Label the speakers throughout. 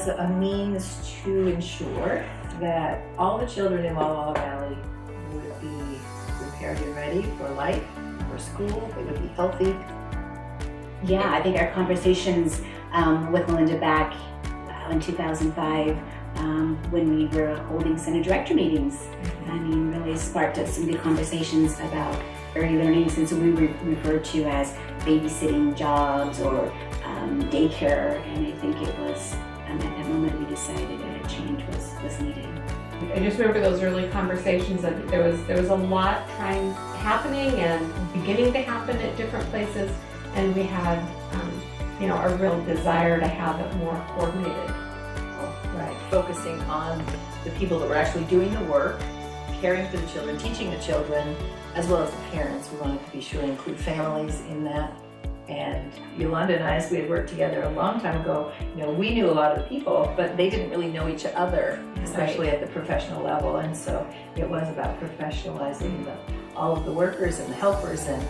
Speaker 1: was a means to ensure that all the children in Walla Valley would be prepared and ready for life, for school, they would be healthy.
Speaker 2: Yeah, I think our conversations with Melinda back in 2005, when we were holding Center Director meetings, I mean, really sparked up some good conversations about early learning, since we were referred to as babysitting jobs or daycare, and I think it was at that moment we decided that a change was needed.
Speaker 3: I just remember those early conversations that there was a lot happening and beginning to happen at different places, and we had a real desire to have it more coordinated.
Speaker 1: Right, focusing on the people that were actually doing the work, caring for the children, teaching the children, as well as the parents. We wanted to be sure to include families in that. And Yolanda and I, as we had worked together a long time ago, we knew a lot of the people, but they didn't really know each other, especially at the professional level. And so it was about professionalizing all of the workers and the helpers and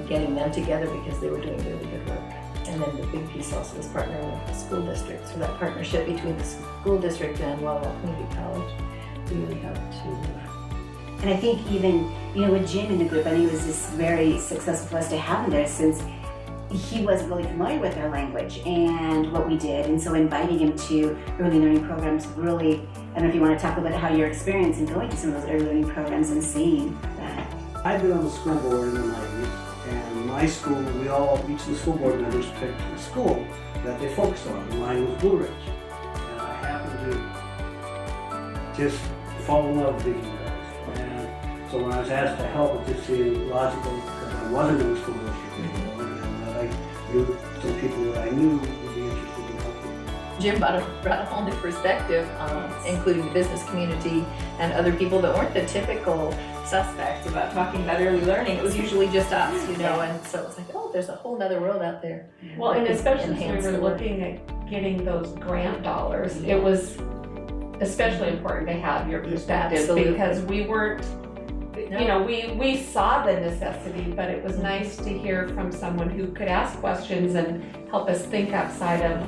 Speaker 1: getting them together because they were doing really good work. And then the big piece also was partnering with the school district. So that partnership between the school district and Walla Community College really helped to.
Speaker 2: And I think even, with Jim in the group, I mean, it was just very successful for us to have him there, since he wasn't really familiar with our language and what we did. And so inviting him to early learning programs really, I don't know if you want to talk about how your experience in going to some of those early learning programs and seeing that.
Speaker 4: I've been on the school board in the 90s, and my school, each of the school board members picked a school that they focused on, and mine was Blue Ridge. And I happened to just fall in love with these guys. And so when I was asked to help, it just seemed logical, because I wasn't in the school district anymore, and that I knew some people that I knew would be interested in helping.
Speaker 1: Jim brought a whole new perspective, including the business community and other people that weren't the typical suspects about talking about early learning. It was usually just us, and so it's like, oh, there's a whole other world out there.
Speaker 3: Well, and especially since we were looking at getting those grant dollars, it was especially important to have your perspective.
Speaker 1: Absolutely.
Speaker 3: Because we weren't, we saw the necessity, but it was nice to hear from someone who could ask questions and help us think outside of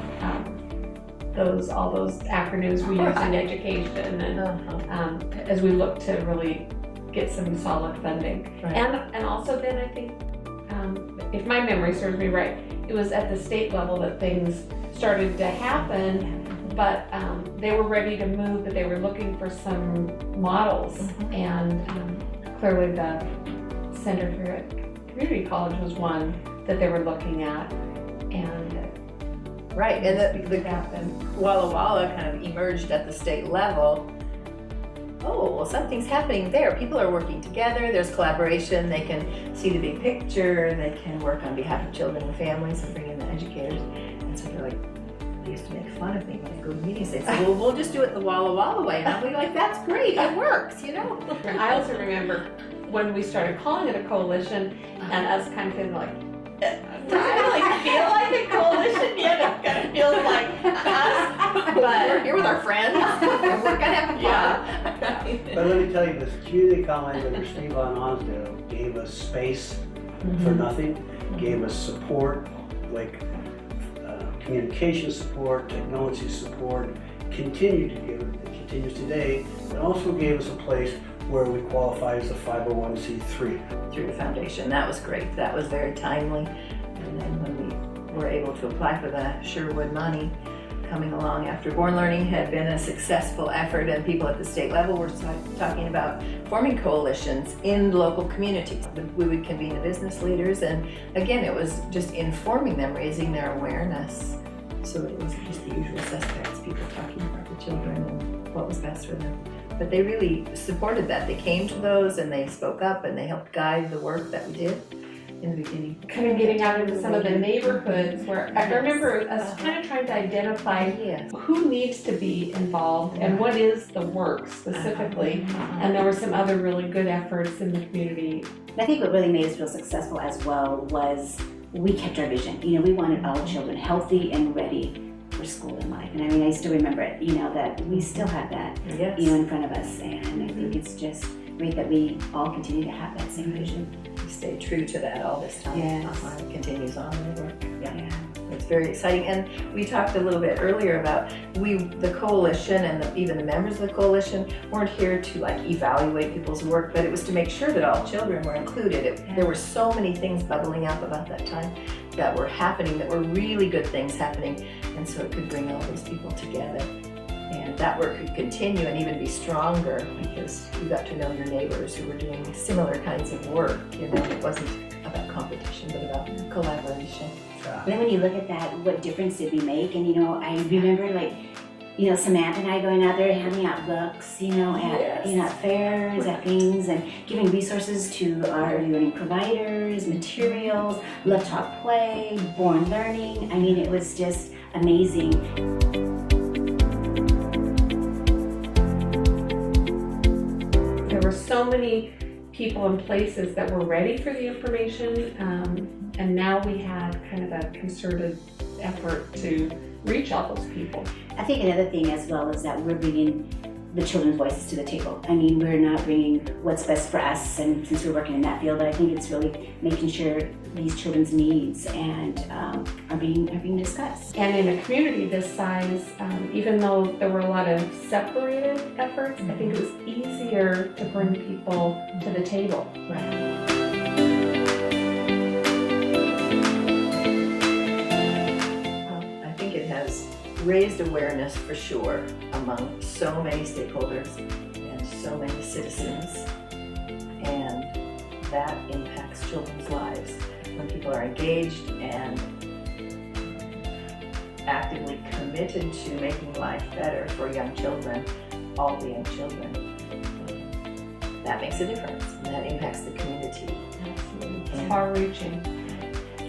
Speaker 3: all those acronyms we use in education, and as we look to really get some solid funding.
Speaker 1: Right.
Speaker 3: And also then I think, if my memory serves me right, it was at the state level that things started to happen, but they were ready to move, but they were looking for some models. And clearly the Center here at Community College was one that they were looking at. And
Speaker 1: right, and the Walla Walla kind of emerged at the state level. Oh, well, something's happening there. People are working together, there's collaboration, they can see the big picture, they can work on behalf of children and families and bring in the educators. And so they're like, they used to make fun of me when I go to meetings. They'd say, well, we'll just do it the Walla Walla way. And I'll be like, that's great, it works,
Speaker 3: I also remember when we started calling it a coalition, and us kind of feeling like, does it really feel like a coalition yet? It kind of feels like us, but
Speaker 1: we're here with our friends, and we're gonna have fun.
Speaker 3: Yeah.
Speaker 4: But let me tell you, this community college under Steve Von Onsdale gave us space for nothing, gave us support, like communication support, technology support, continued to give it, continues today, and also gave us a place where we qualify as a 501c3.
Speaker 1: Through the foundation. That was great. That was very timely. And then when we were able to apply for the Sherwood money coming along after Born Learning had been a successful effort, and people at the state level were talking about forming coalitions in local communities. We would convene the business leaders, and again, it was just informing them, raising their awareness, so that it wasn't just the usual suspects, people talking about the children and what was best for them. But they really supported that. They came to those and they spoke up and they helped guide the work that we did in the beginning.
Speaker 3: Kind of getting out into some of the neighborhoods where I remember us kind of trying to identify who needs to be involved and what is the work specifically. And there were some other really good efforts in the community.
Speaker 2: And I think what really made us feel successful as well was we kept our vision. We wanted all children healthy and ready for school and life. And I mean, I still remember it, that we still have that, in front of us. And I think it's just great that we all continue to have that same vision.
Speaker 1: We stay true to that all this time.
Speaker 2: Yes.
Speaker 1: It continues on in the work.
Speaker 2: Yeah.
Speaker 1: It's very exciting, and we talked a little bit earlier about the coalition and even the members of the coalition weren't here to like evaluate people's work, but it was to make sure that all children were included. There were so many things bubbling up about that time that were happening, that were really good things happening, and so it could bring all those people together. And that work could continue and even be stronger because you got to know your neighbors who were doing similar kinds of work. You know, it wasn't about competition, but about collaboration.
Speaker 2: Then when you look at that, what difference did we make? And I remember Samantha and I going out there handing out books, at fairs, at things, and giving resources to our learning providers, materials, Love Talk Play, Born Learning. I mean, it was just amazing.
Speaker 3: There were so many people and places that were ready for the information, and now we had kind of a concerted effort to reach all those people.
Speaker 2: I think another thing as well is that we're bringing the children's voices to the table. I mean, we're not bringing what's best for us, and since we're working in that field, but I think it's really making sure these children's needs and are being discussed.
Speaker 3: And in a community this size, even though there were a lot of separated efforts, I think it was easier to bring people to the table.
Speaker 1: Right. I think it has raised awareness for sure among so many stakeholders and so many citizens, and that impacts children's lives. When people are engaged and actively committed to making life better for young children, all the young children, that makes a difference, and that impacts the community.
Speaker 3: Absolutely. It's far-reaching.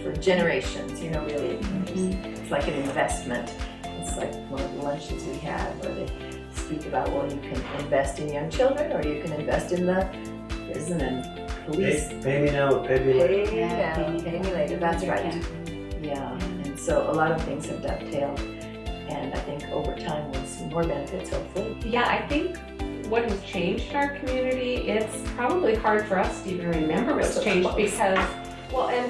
Speaker 1: For generations, really. It's like an investment. It's like one of the lunches we had where they speak about, well, you can invest in young children or you can invest in the prison and police.
Speaker 4: Pay me now, pay me later.
Speaker 1: Pay me later, that's right. Yeah, and so a lot of things have dovetailed, and I think over time we'll see more benefits, hopefully.
Speaker 3: Yeah, I think what has changed in our community, it's probably hard for us to even remember what's
Speaker 1: So
Speaker 3: changed
Speaker 1: close.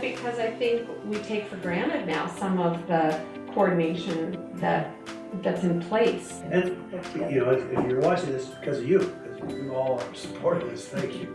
Speaker 3: because I think we take for granted now some of the coordination that's in place.
Speaker 4: And, if you're watching this, it's because of you, because you all are supporting this. Thank you.